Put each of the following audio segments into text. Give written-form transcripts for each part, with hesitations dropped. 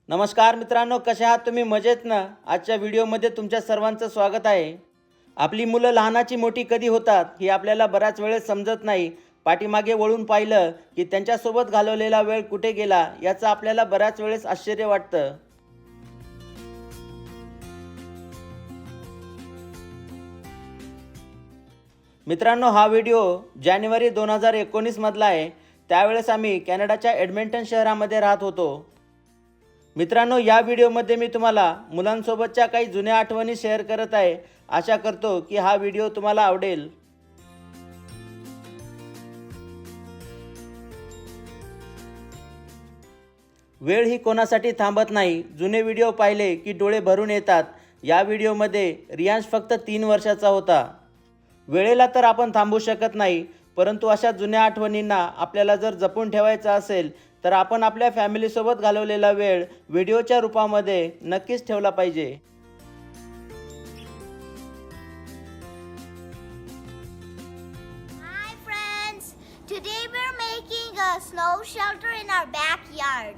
नमस्कार मित्रांनो, कसे आहात तुम्ही? मजेत ना? आजच्या व्हिडिओमध्ये तुमच्या सर्वांचं स्वागत आहे. आपली मुलं लहानाची मोठी कधी होतात हे आपल्याला बऱ्याच वेळेस समजत नाही. पाठीमागे वळून पाहिलं की त्यांच्यासोबत घालवलेला वेळ कुठे गेला याचं आपल्याला बऱ्याच वेळेस आश्चर्य वाटतं. मित्रांनो, हा व्हिडिओ जानेवारी 2019 मधला आहे. त्यावेळेस आम्ही कॅनडाच्या एडमिंटन शहरामध्ये राहत होतो. मित्रांनो, या व्हिडिओमध्ये मी तुम्हाला मुलांसोबतच्या काही जुन्या आठवणी शेअर करत आहे. आशा करतो की हा व्हिडिओ तुम्हाला आवडेल. वेळ ही कोणासाठी थांबत नाही. जुने व्हिडिओ पाहिले की डोळे भरून येतात. या व्हिडिओमध्ये रियांश फक्त 3 वर्षाचा होता. वेळेला तर आपण थांबू शकत नाही, परंतु अशा जुन्या आठवणींना आपल्याला जर जपून ठेवायचं असेल तर आपण आपल्या फॅमिलीसोबत घालवलेला वेळ व्हिडिओच्या रूपामध्ये नक्कीच ठेवला पाहिजे. Hi friends! Today we're making a snow shelter in our backyard.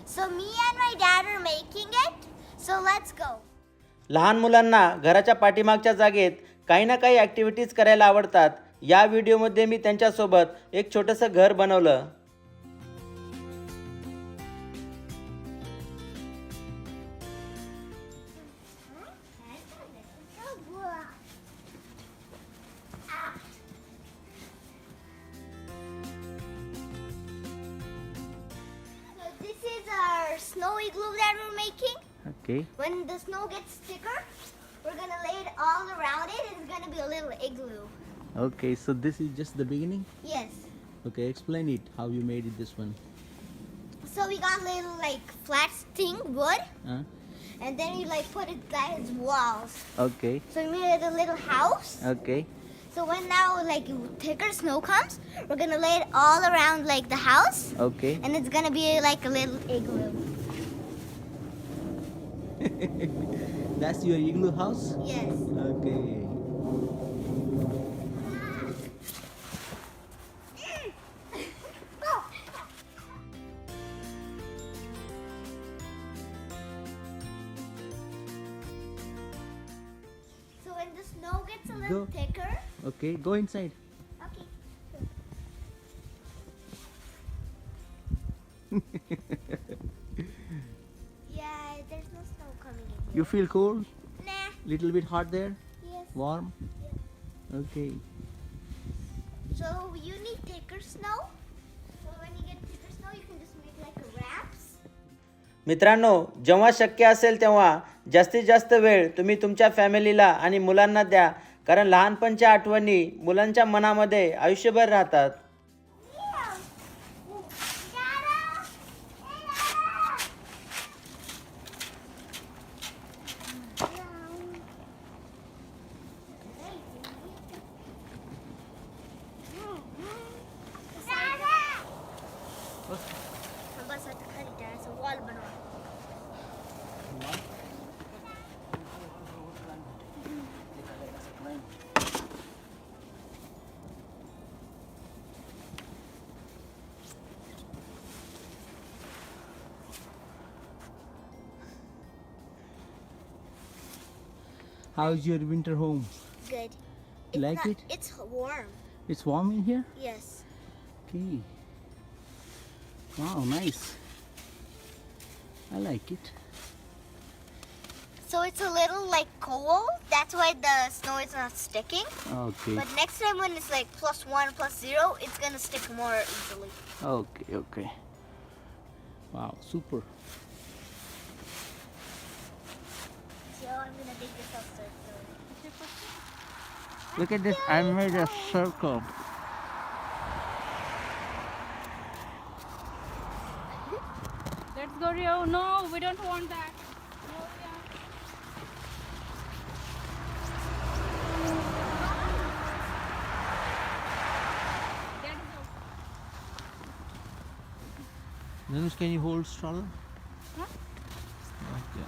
So me and my dad are making it. So let's go. लहान मुलांना घराच्या पाठीमागच्या जागेत काही ना काही ॲक्टिव्हिटीज करायला आवडतात. या व्हिडिओमध्ये मी त्यांच्यासोबत एक छोटंसं घर बनवलं. So this is our snow igloo that we're making. Okay. When the snow gets thicker, we're gonna lay it all around it and it's gonna be a little igloo. Okay, so this is just the beginning? Yes. Okay, explain it, how you made it this one. So we got little like flat thing, wood, Huh? and then we like put it as walls. Okay, So we made it a little house. okay. So when now like thicker snow comes, we're gonna lay it all around like the house, Okay. and it's gonna be like a little igloo. That's your igloo house? Yes. Okay. So when the snow gets a little Go. thicker, Okay, go inside. okay. Yeah, there's no snow coming in You feel cold? here. Nah. Little bit hot there? Yes. Warm? Okay. So you need thicker snow. So when you get thicker snow, you can just make like a wraps. मित्रांनो, जेव्हा शक्य असेल तेव्हा जास्तीत जास्त वेळ तुम्ही तुमच्या फॅमिलीला आणि मुलांना द्या, कारण लहानपणच्या आठवणी मुलांच्या मनामध्ये आयुष्यभर राहतात. बस आता खाली त्याचं वॉल बनवा. How's your winter home? Good. You like it? It's warm. It's warm in here? Yes. Okay. Wow, nice. I like it. So it's a little like cold. That's why the snow is not sticking. Okay. But next time when it's like +1, +0, it's gonna stick more easily. Okay, okay. Wow, super. So I'm gonna dig this up circle. Look at this, I made a circle. Let's go, Rio. No, we don't want that. No, yeah. That is okay. Nanush, can you hold stroller? Huh? Okay.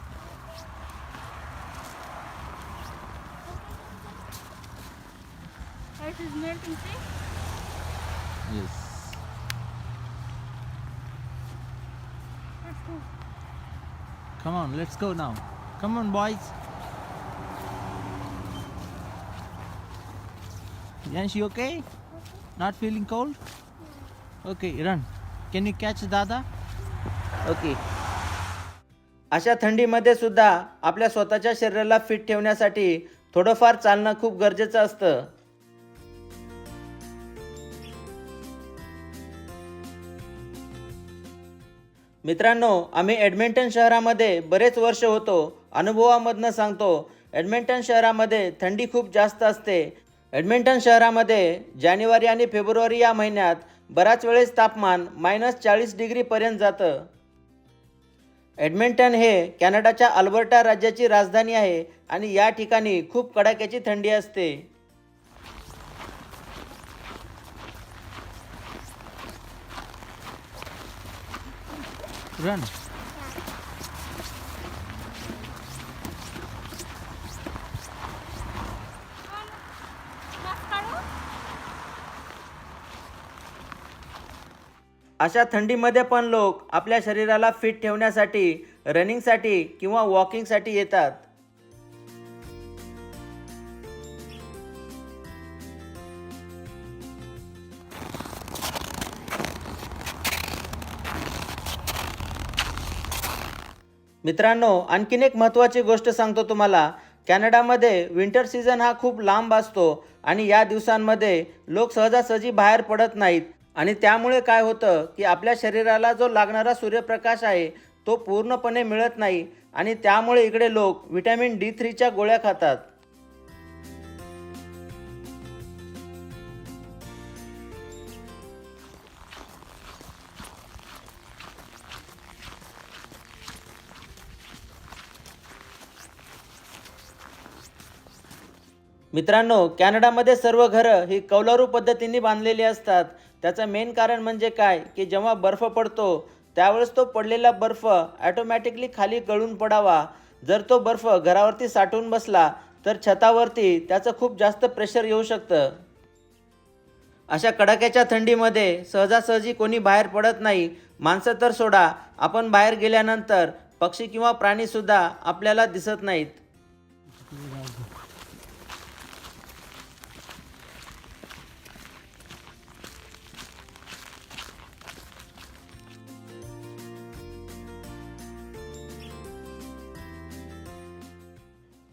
Ice is melting, see? Yes. Let's go. Come on, let's go now. Come on, boys. Yansh, you okay? Not feeling cold? Okay, run. Can you catch Dada? Okay. अशा थंडीमध्ये सुद्धा आपल्या स्वतःच्या शरीराला fit ठेवण्यासाठी थोडंफार चालणं खूप गरजेचं असतं. मित्रांनो, आम्ही एडमिंटन शहरामध्ये बरेच वर्ष होतो. अनुभवामधनं सांगतो, एडमिंटन शहरामध्ये थंडी खूप जास्त असते. एडमिंटन शहरामध्ये जानेवारी आणि फेब्रुवारी या महिन्यात बराच वेळेस तापमान -40 डिग्रीपर्यंत जातं. एडमिंटन हे कॅनडाच्या अल्बर्टा राज्याची राजधानी आहे आणि या ठिकाणी खूप कडाक्याची थंडी असते. Run. अशा थंडीमध्ये पण लोक आपल्या शरीराला फिट ठेवण्यासाठी रनिंगसाठी किंवा वॉकिंगसाठी येतात. मित्रांनो, आणखीन एक महत्त्वाची गोष्ट सांगतो तुम्हाला. कॅनडामध्ये विंटर सीझन हा खूप लांब असतो आणि या दिवसांमध्ये लोक सहजासहजी बाहेर पडत नाहीत आणि त्यामुळे काय होतं की आपल्या शरीराला जो लागणारा सूर्यप्रकाश आहे तो पूर्णपणे मिळत नाही आणि त्यामुळे इकडे लोक व्हिटॅमिन D3च्या गोळ्या खातात. मित्रांनो, कॅनडामध्ये सर्व घरं ही कौलारू पद्धतीने बांधलेली असतात. त्याचं मेन कारण म्हणजे काय की जेव्हा बर्फ पडतो त्यावेळेस तो पडलेला बर्फ ॲटोमॅटिकली खाली गळून पडावा. जर तो बर्फ घरावरती साठून बसला तर छतावरती त्याचं खूप जास्त प्रेशर येऊ शकतं. अशा कडाक्याच्या थंडीमध्ये सहजासहजी कोणी बाहेर पडत नाही. माणसं तर सोडा, आपण बाहेर गेल्यानंतर पक्षी किंवा प्राणीसुद्धा आपल्याला दिसत नाहीत.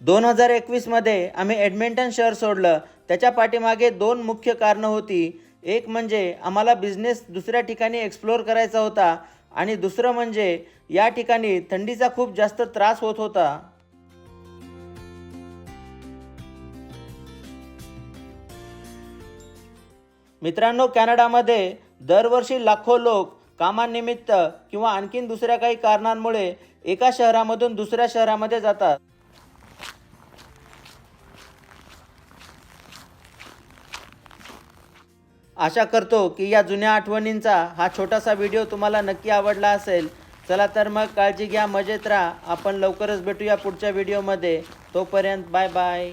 दोन 2021मध्ये आम्ही एडमिंटन शहर सोडलं. त्याच्या पाठीमागे 2 मुख्य कारणं होती. एक म्हणजे आम्हाला बिझनेस दुसऱ्या ठिकाणी एक्सप्लोअर करायचा होता आणि दुसरं म्हणजे या ठिकाणी थंडीचा खूप जास्त त्रास होत होता. मित्रांनो, कॅनडामध्ये दरवर्षी लाखो लोक कामानिमित्त किंवा आणखीन दुसऱ्या काही कारणांमुळे एका शहरामधून दुसऱ्या शहरामध्ये जातात. आशा करतो की या जुन्या आठवणींचा हा छोटासा व्हिडिओ तुम्हाला नक्की आवडला असेल. चला तर मग काळजी घ्या, मजेत राहा. आपण लवकरच भेटूया पुढच्या व्हिडिओमध्ये. तोपर्यंत बाय बाय.